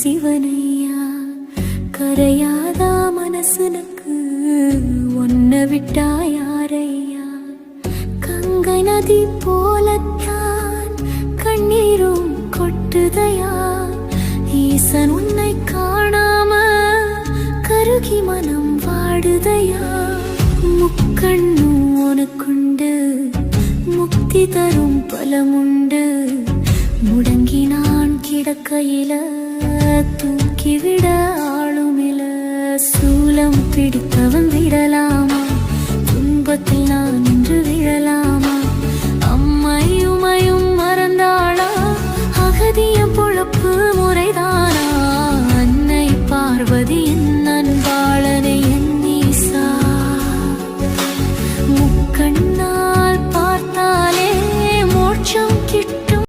சிவனையா கரையாதா மனசுனுக்கு ஒன்ன விட்டா யாரையா கங்கை நதி போலத்தான் கண்ணீரும் கொட்டுதையா ஈசன் உன்னை காணாம கருகி மனம் வாடுதையா முக்கண்ணும் உனக்குண்டு முக்தி தரும் பலமுண்டு முடங்கி நான் கிடக்கையில தூக்கிவிட ஆளுமில சூலம் பிடித்தவன் விடலாமா துன்பத்தில் நான் நின்று விழலாமா